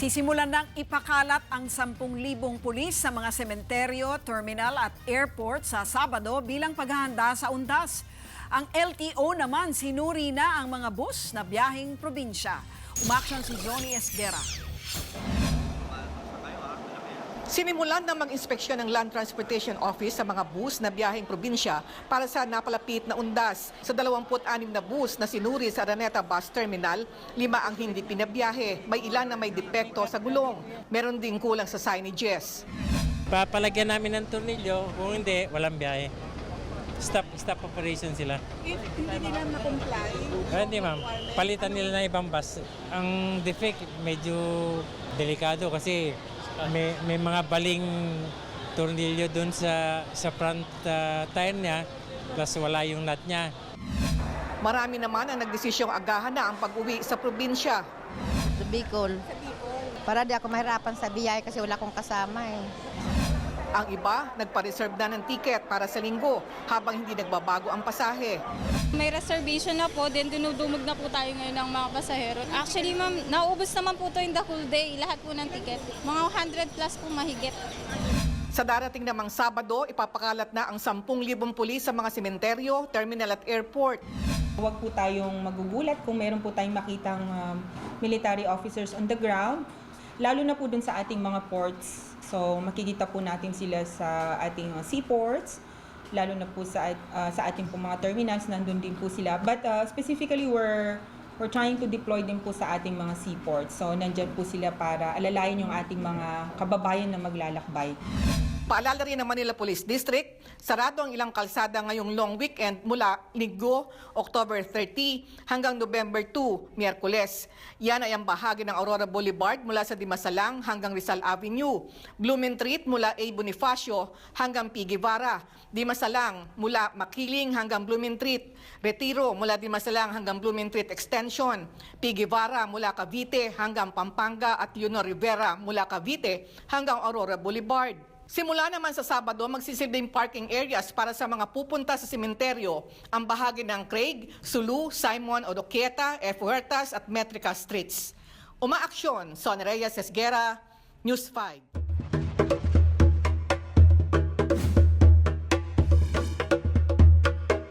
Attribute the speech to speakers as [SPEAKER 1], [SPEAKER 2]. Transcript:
[SPEAKER 1] Sisimulan ng ipakalat ang 10,000 pulis sa mga sementeryo, terminal at airport sa Sabado bilang paghahanda sa undas. Ang LTO naman sinuri na ang mga bus na biyaheng probinsya. Umaksyon si Johnny Esguera.
[SPEAKER 2] Sinimulan na mag-inspeksyon ng Land Transportation Office sa mga bus na biyaheng probinsya para sa napalapit na undas. Sa 26 na bus na sinuri sa Araneta Bus Terminal, 5 ang hindi pinabiyahe. May ilan na may depekto sa gulong. Meron ding kulang sa signages.
[SPEAKER 3] Papalagyan namin ng tornilyo, kung hindi, walang biyahe. Stop operation sila.
[SPEAKER 4] If hindi nila na-comply?
[SPEAKER 3] Hindi ma'am, palitan nila ng ibang bus. Ang defect medyo delikado kasi may mga baling tornilyo doon sa front tire niya, plus wala yung nut niya.
[SPEAKER 2] Marami naman ang nagdesisyong agahan na ang pag-uwi sa probinsya.
[SPEAKER 5] Sa Bicol. Para di ako mahirapan sa biyahe kasi wala akong kasama eh.
[SPEAKER 2] Ang iba, nagpa-reserve na ng ticket para sa linggo habang hindi nagbabago ang pasahe.
[SPEAKER 6] May reservation na po, then dinudumog na po tayo ngayon ng mga pasahero. Actually ma'am, nauubos naman po ito in the whole day, lahat po ng ticket. Mga 100 plus po mahigit.
[SPEAKER 2] Sa darating namang Sabado, ipapakalat na ang 10,000 pulis sa mga sementeryo, terminal at airport.
[SPEAKER 4] Huwag po tayong magugulat kung meron po tayong makitang military officers on the ground, lalo na po dun sa ating mga ports. So makikita po natin sila sa ating seaports, lalo na po sa ating po mga terminals, nandun din po sila. But specifically, we're trying to deploy din po sa ating mga seaports. So nandyan po sila para alalayan yung ating mga kababayan na maglalakbay.
[SPEAKER 2] Paalala rin ng Manila Police District, sarado ang ilang kalsada ngayong long weekend mula Linggo, October 30 hanggang November 2, Miyerkules. Yan ay ang bahagi ng Aurora Boulevard mula sa Dimasalang hanggang Rizal Avenue, Blumentritt mula A. Bonifacio hanggang P. Guevara, Dimasalang mula Makiling hanggang Blumentritt, Retiro mula Dimasalang hanggang Blumentritt Extension, P. Guevara mula Cavite hanggang Pampanga at Leonor Rivera mula Cavite hanggang Aurora Boulevard. Simula naman sa Sabado, magsisilbing parking areas para sa mga pupunta sa sementeryo ang bahagi ng Craig, Sulu, Simon, Oroquieta, F. Huertas at Metrica Streets. Umaaksyon, Son Reyes Esguera, News 5.